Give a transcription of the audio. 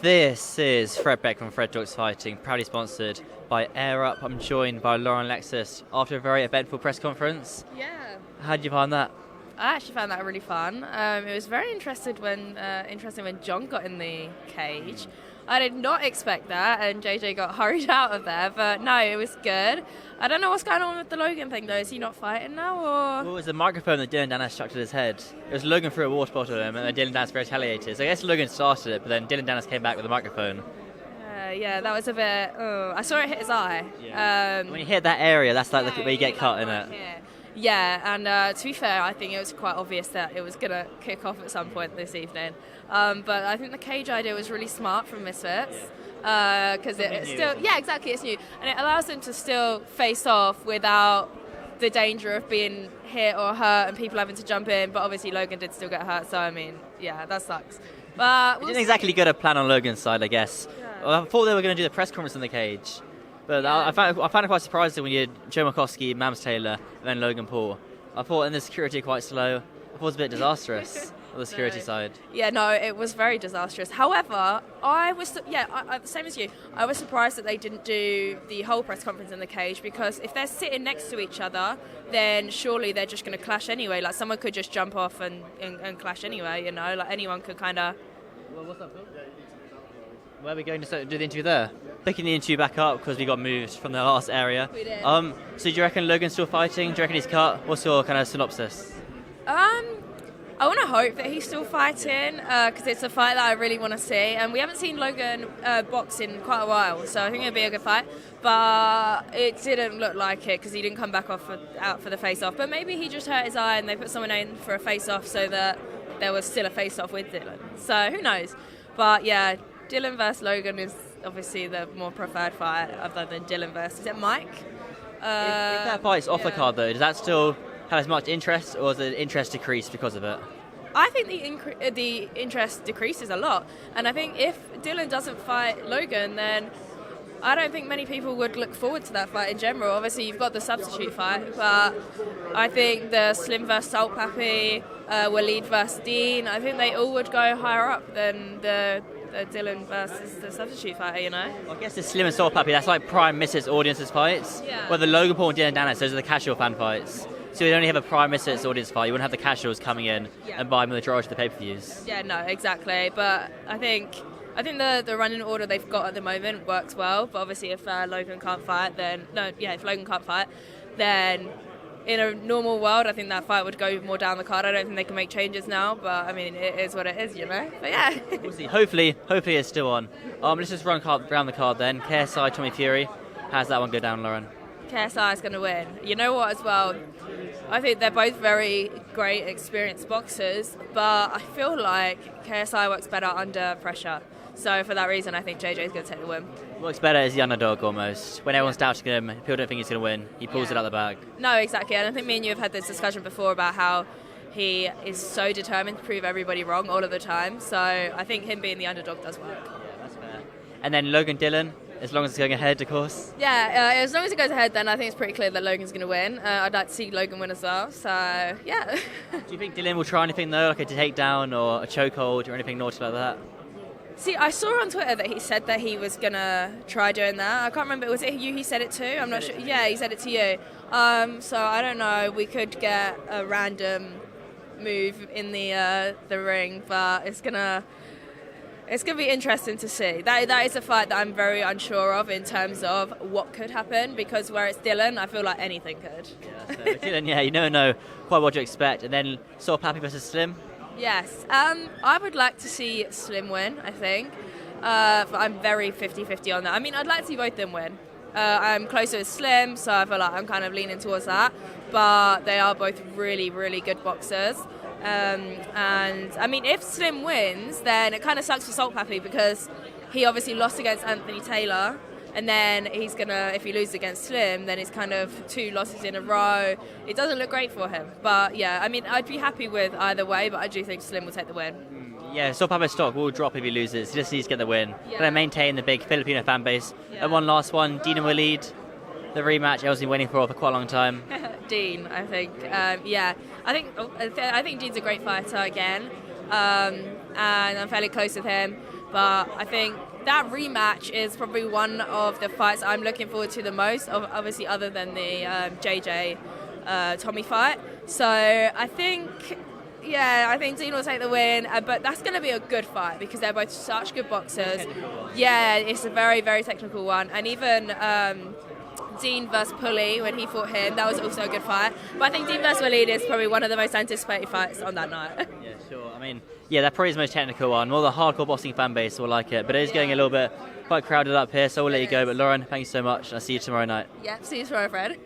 This is Fred Beck from Fred Talks Fighting, proudly sponsored by Air Up. I'm joined by Lauren and Alexis after a very eventful press conference. Yeah. How did you find that? I actually found that really fun. It was very interesting when John got in the cage. I did not expect that, and JJ got hurried out of there, but no, it was good. I don't know what's going on with the Logan thing, though. Is he not fighting now, or...? Well, it was the microphone that Dillon Danis chucked at his head. It was Logan threw a water bottle at him, and then Dillon Danis retaliated. So I guess Logan started it, but then Dillon Danis came back with the microphone. Yeah, that was a bit... I saw it hit his eye. Yeah. When you hit that area, that's like where you get cut, isn't it? Yeah, and to be fair, I think it was quite obvious that it was going to kick off at some point this evening. But I think the cage idea was really smart from Misfits. Because it's still... Yeah, exactly, it's new. And it allows them to still face off without the danger of being hit or hurt and people having to jump in. But obviously Logan did still get hurt, so I mean, yeah, that sucks. But we didn't exactly get a plan on Logan's side, I guess. Yeah. Well, I thought they were going to do the press conference in the cage. But yeah. I found it quite surprising when you had Joe Markowski, Mams Taylor, and then Logan Paul. I thought in the security quite slow. I thought it was a bit disastrous on the security side. Yeah, no, it was very disastrous. However, I was, same as you, I was surprised that they didn't do the whole press conference in the cage, because if they're sitting next to each other, then surely they're just going to clash anyway. Like, someone could just jump off and clash anyway, you know? Like, anyone could kind of... Well, what's up, Phil? Where are we going to do the interview there? Picking the interview back up because we got moved from the last area. We did. So do you reckon Logan's still fighting? Do you reckon he's cut? What's your kind of synopsis? I want to hope that he's still fighting because it's a fight that I really want to see. And we haven't seen Logan box in quite a while, so I think it'll be a good fight. But it didn't look like it because he didn't come back out for the face-off. But maybe he just hurt his eye and they put someone in for a face-off so that there was still a face-off with Dillon. So who knows? But yeah, Dillon versus Logan is obviously the more preferred fight other than Dillon versus... Is it Mike? If that fight's off the card, though, does that still have as much interest, or does the interest decrease because of it? I think the interest decreases a lot. And I think if Dillon doesn't fight Logan, then I don't think many people would look forward to that fight in general. Obviously, you've got the substitute fight, but I think the Slim versus Salt Pappy, Waleed versus Dean, I think they all would go higher up than the Dillon versus the substitute fighter, you know? Well, I guess the Slim and Salt Pappy, that's like prime Misfits audiences fights. Yeah. Where the Logan Paul and Dillon Danis, those are the casual fan fights. So you only have a prime Misfits audience fight. You wouldn't have the casuals coming in and buying the majority of the pay-per-views. Yeah, no, exactly. But I think the running order they've got at the moment works well. But obviously, if Logan can't fight, if Logan can't fight, then in a normal world, I think that fight would go more down the card. I don't think they can make changes now, but I mean, it is what it is, you know. But yeah, we'll see. Hopefully, it's still on. Let's just run around the card then. KSI, Tommy Fury. How's that one go down, Lauren? KSI is going to win. You know what, as well? I think they're both very great, experienced boxers, but I feel like KSI works better under pressure. So for that reason, I think JJ is going to take the win. Works better as the underdog almost. When everyone's doubting him, people don't think he's going to win. He pulls it out of the bag. No, exactly. And I think me and you have had this discussion before about how he is so determined to prove everybody wrong all of the time. So I think him being the underdog does work. Yeah, that's fair. And then Logan Dillon, as long as it's going ahead, of course. Yeah, as long as it goes ahead, then I think it's pretty clear that Logan's going to win. I'd like to see Logan win as well. So, yeah. Do you think Dillon will try anything, though, like a takedown or a chokehold or anything naughty like that? See, I saw on Twitter that he said that he was going to try doing that. I can't remember. Was it you he said it to? I'm not sure. Yeah, he said it to you. So I don't know. We could get a random move in the ring, but it's gonna be interesting to see. That is a fight that I'm very unsure of in terms of what could happen, because where it's Dillon, I feel like anything could. Yeah, so Dillon, you never know quite what to expect. And then Salt Pappy versus Slim. Yes, I would like to see Slim win, I think. But I'm very 50-50 on that. I mean, I'd like to see both of them win. I'm closer with Slim, so I feel like I'm kind of leaning towards that. But they are both really, really good boxers. And, I mean, if Slim wins, then it kind of sucks for Salt Pappy because he obviously lost against Anthony Taylor. And then he's going to, if he loses against Slim, then it's kind of 2 losses in a row. It doesn't look great for him. But, yeah, I mean, I'd be happy with either way, but I do think Slim will take the win. Yeah, Salt Pappy's stock will drop if he loses. He just needs to get the win. Yeah. Going to maintain the big Filipino fan base. Yeah. And one last one, Dean and Waleed. The rematch I was been waiting for quite a long time. Dean, I think. Yeah, I think Dean's a great fighter again. And I'm fairly close with him. But I think that rematch is probably one of the fights I'm looking forward to the most, obviously other than the JJ Tommy fight. So I think Dean will take the win, but that's going to be a good fight because they're both such good boxers. Yeah, it's a very, very technical one. And even Dean versus Pulley, when he fought him, that was also a good fight. But I think Dean versus Waleed is probably one of the most anticipated fights on that night. Yeah, sure. I mean, yeah, that probably is the most technical one. More the hardcore boxing fan base will like it, but it is getting a little bit quite crowded up here, so we'll let you go. But Lauren, thank you so much. I'll see you tomorrow night. Yeah, see you tomorrow, Fred.